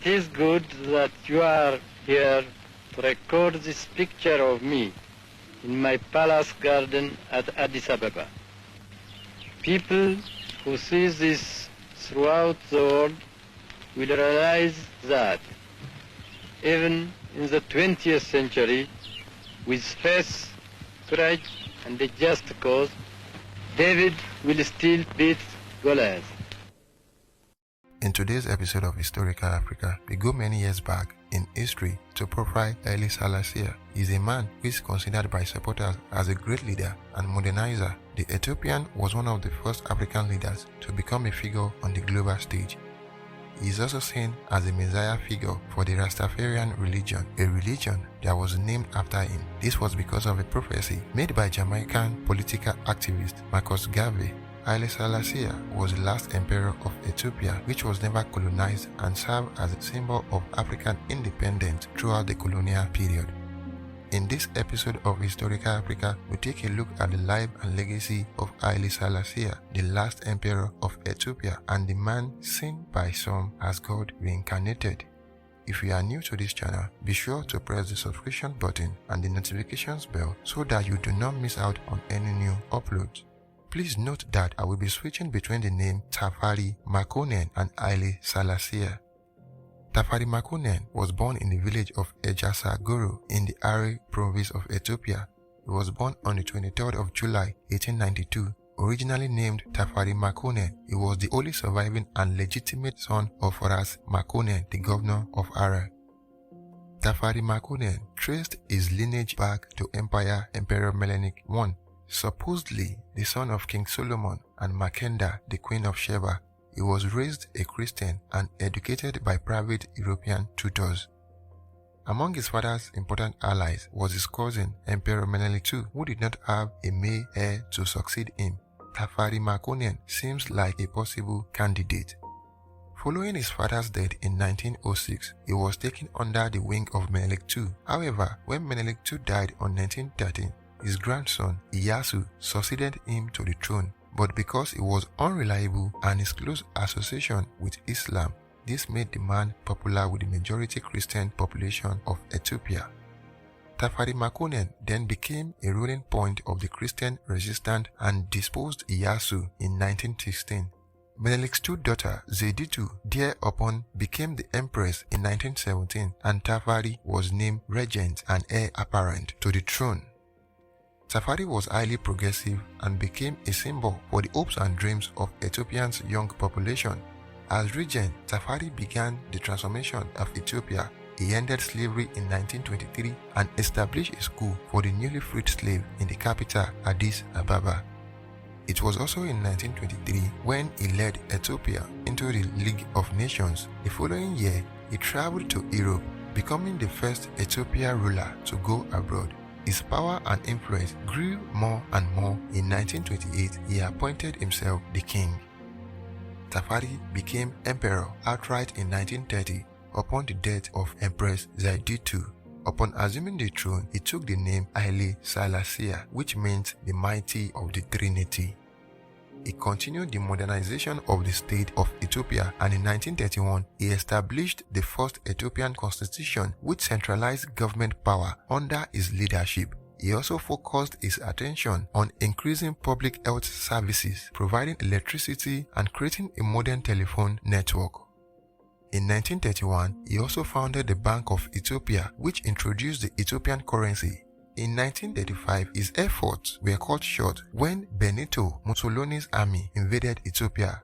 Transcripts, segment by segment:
It is good that you are here to record this picture of me in my palace garden at Addis Ababa. People who see this throughout the world will realize that even in the 20th century, with faith, courage, and a just cause, David will still beat Goliath. In today's episode of Historical Africa, we go many years back in history to profile Haile Selassie. He is a man who is considered by supporters as a great leader and modernizer. The Ethiopian was one of the first African leaders to become a figure on the global stage. He is also seen as a messiah figure for the Rastafarian religion, a religion that was named after him. This was because of a prophecy made by Jamaican political activist GARVEY. Haile Selassie was the last emperor of Ethiopia, which was never colonized and served as a symbol of African independence throughout the colonial period. In this episode of Historical Africa, we take a look at the life and legacy of Haile Selassie, the last emperor of Ethiopia and the man seen by some as God reincarnated. If you are new to this channel, be sure to press the subscription button and the notifications bell so that you do not miss out on any new uploads. Please note that I will be switching between the name Tafari Makonnen and Haile Selassie. Tafari Makonnen was born in the village of Ejasagoro in the Are province of Ethiopia. He was born on the 23rd of July 1892. Originally named Tafari Makonnen, he was the only surviving and legitimate son of Ras Makonnen, the governor of Are. Tafari Makonnen traced his lineage back to Emperor Menelik I, supposedly the son of King Solomon and Makenda, the Queen of Sheba. He was raised a Christian and educated by private European tutors. Among his father's important allies was his cousin Emperor Menelik II, who did not have a male heir to succeed him. Tafari Makonnen seems like a possible candidate. Following his father's death in 1906, he was taken under the wing of Menelik II. However, when Menelik II died on 1913, his grandson Iyasu succeeded him to the throne, but because he was unreliable and his close association with Islam, this made the man popular with the majority Christian population of Ethiopia. Tafari Makonnen then became a ruling point of the Christian resistance and deposed Iyasu in 1916. Menelik's daughter Zeditu thereupon became the empress in 1917, and Tafari was named regent and heir apparent to the throne. Tafari was highly progressive and became a symbol for the hopes and dreams of Ethiopia's young population. As regent, Tafari began the transformation of Ethiopia. He ended slavery in 1923 and established a school for the newly freed slaves in the capital, Addis Ababa. It was also in 1923 when he led Ethiopia into the League of Nations. The following year, he traveled to Europe, becoming the first Ethiopian ruler to go abroad. His power and influence grew more and more. In 1928, he appointed himself the king. Tafari became emperor outright in 1930 upon the death of Empress Zeditu. Upon assuming the throne, he took the name Haile Selassie, which means the mighty of the Trinity. He continued the modernization of the state of Ethiopia, and in 1931, he established the first Ethiopian constitution which centralized government power under his leadership. He also focused his attention on increasing public health services, providing electricity, and creating a modern telephone network. In 1931, he also founded the Bank of Ethiopia, which introduced the Ethiopian currency. In 1935, his efforts were cut short when Benito Mussolini's army invaded Ethiopia.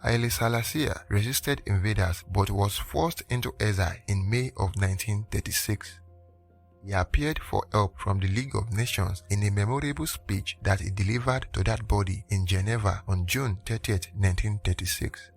Haile Selassie resisted invaders but was forced into exile in May of 1936. He appeared for help from the League of Nations in a memorable speech that he delivered to that body in Geneva on June 30, 1936.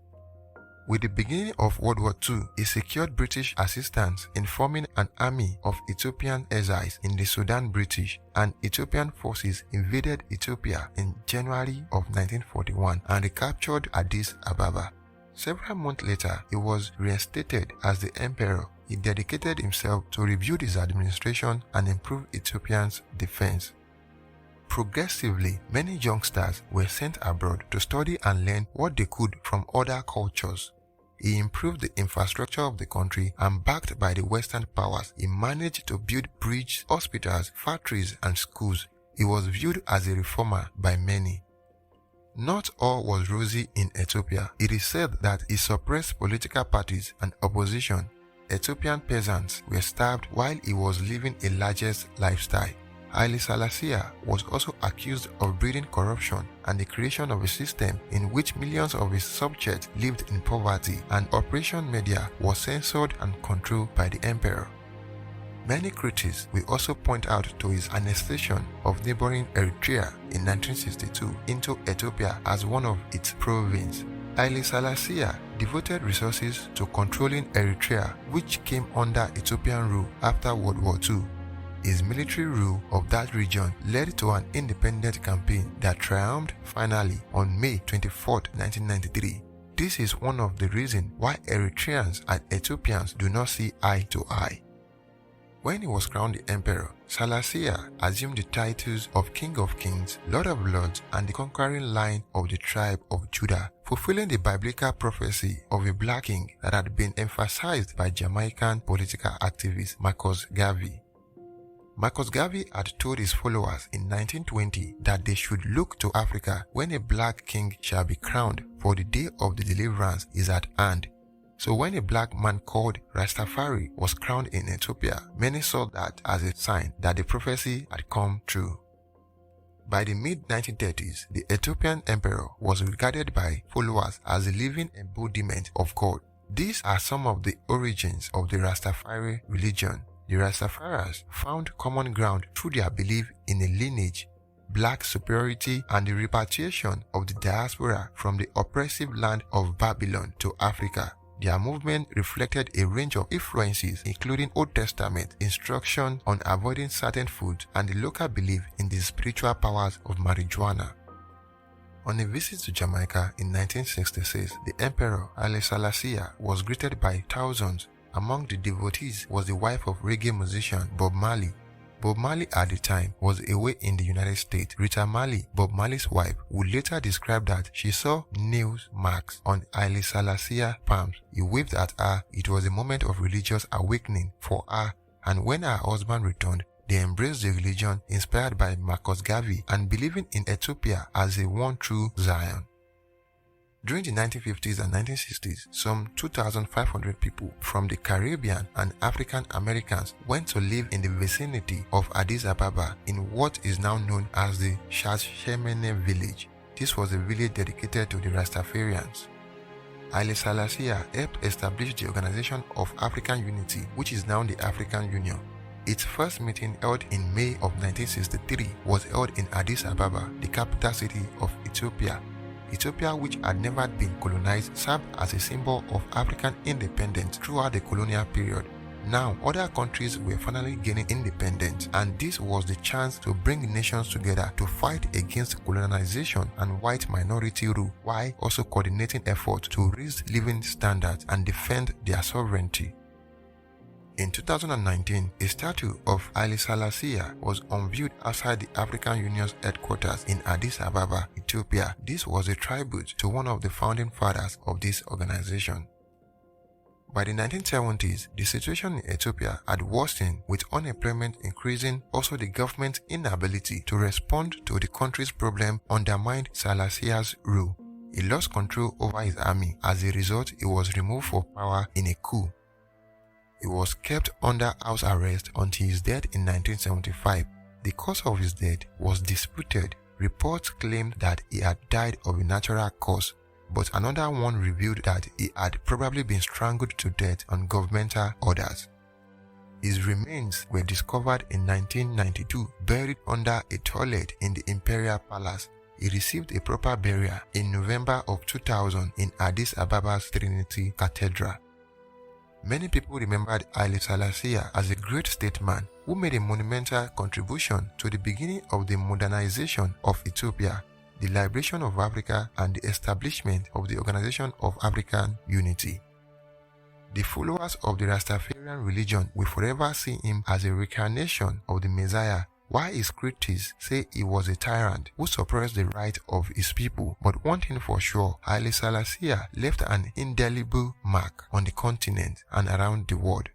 With the beginning of World War II, he secured British assistance in forming an army of Ethiopian exiles in the Sudan. British and Ethiopian forces invaded Ethiopia in January of 1941 and recaptured Addis Ababa. Several months later, he was reinstated as the emperor. He dedicated himself to rebuild his administration and improve Ethiopia's defense. Progressively, many youngsters were sent abroad to study and learn what they could from other cultures. He improved the infrastructure of the country, and backed by the Western powers, he managed to build bridges, hospitals, factories, and schools. He was viewed as a reformer by many. Not all was rosy in Ethiopia. It is said that he suppressed political parties and opposition. Ethiopian peasants were starved while he was living a largest lifestyle. Haile Selassie was also accused of breeding corruption and the creation of a system in which millions of his subjects lived in poverty, and operation media was censored and controlled by the emperor. Many critics will also point out to his annexation of neighboring Eritrea in 1962 into Ethiopia as one of its provinces. Haile Selassie devoted resources to controlling Eritrea, which came under Ethiopian rule after World War II. His military rule of that region led to an independent campaign that triumphed finally on May 24, 1993. This is one of the reasons why Eritreans and Ethiopians do not see eye to eye. When he was crowned the emperor, Selassie assumed the titles of King of Kings, Lord of Lords, and the conquering line of the tribe of Judah, fulfilling the biblical prophecy of a black king that had been emphasized by Jamaican political activist Marcus Garvey. Marcus Garvey had told his followers in 1920 that they should look to Africa when a black king shall be crowned, for the day of the deliverance is at hand. So when a black man called Rastafari was crowned in Ethiopia, many saw that as a sign that the prophecy had come true. By the mid-1930s, the Ethiopian emperor was regarded by followers as a living embodiment of God. These are some of the origins of the Rastafari religion. The Rastafarians found common ground through their belief in a lineage, black superiority, and the repatriation of the diaspora from the oppressive land of Babylon to Africa. Their movement reflected a range of influences, including Old Testament instruction on avoiding certain foods and the local belief in the spiritual powers of marijuana. On a visit to Jamaica in 1966, the Emperor Haile Selassie was greeted by thousands. Among the devotees was the wife of reggae musician Bob Marley. Bob Marley at the time was away in the United States. Rita Marley, Bob Marley's wife, would later describe that she saw nail marks on Haile Selassie's palms. He waved at her. It was a moment of religious awakening for her, and when her husband returned, they embraced the religion inspired by Marcus Garvey and believing in Ethiopia as a one true Zion. During the 1950s and 1960s, some 2,500 people from the Caribbean and African Americans went to live in the vicinity of Addis Ababa in what is now known as the Shashemene village. This was a village dedicated to the Rastafarians. Haile Selassie helped establish the Organization of African Unity, which is now the African Union. Its first meeting, held in May of 1963, was held in Addis Ababa, the capital city of Ethiopia. Ethiopia, which had never been colonized, served as a symbol of African independence throughout the colonial period. Now, other countries were finally gaining independence, and this was the chance to bring nations together to fight against colonization and white minority rule, while also coordinating efforts to raise living standards and defend their sovereignty. In 2019, a statue of Haile Selassie was unveiled outside the African Union's headquarters in Addis Ababa, Ethiopia. This was a tribute to one of the founding fathers of this organization. By the 1970s, the situation in Ethiopia had worsened, with unemployment increasing. Also, the government's inability to respond to the country's problem undermined Selassie's rule. He lost control over his army. As a result, he was removed from power in a coup. He was kept under house arrest until his death in 1975. The cause of his death was disputed. Reports claimed that he had died of a natural cause, but another one revealed that he had probably been strangled to death on governmental orders. His remains were discovered in 1992, buried under a toilet in the Imperial Palace. He received a proper burial in November of 2000 in Addis Ababa's Trinity Cathedral. Many people remembered Haile Selassie as a great statesman who made a monumental contribution to the beginning of the modernization of Ethiopia, the liberation of Africa, and the establishment of the Organization of African Unity. The followers of the Rastafarian religion will forever see him as a reincarnation of the Messiah, While his critics say he was a tyrant who suppressed the rights of his people, but one thing for sure, Haile Selassie left an indelible mark on the continent and around the world.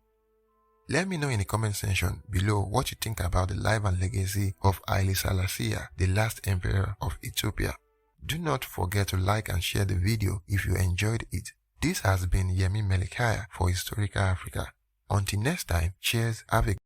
Let me know in the comment section below what you think about the life and legacy of Haile Selassie, the last emperor of Ethiopia. Do not forget to like and share the video if you enjoyed it. This has been Yemi Melikaya for Historical Africa. Until next time, cheers, have a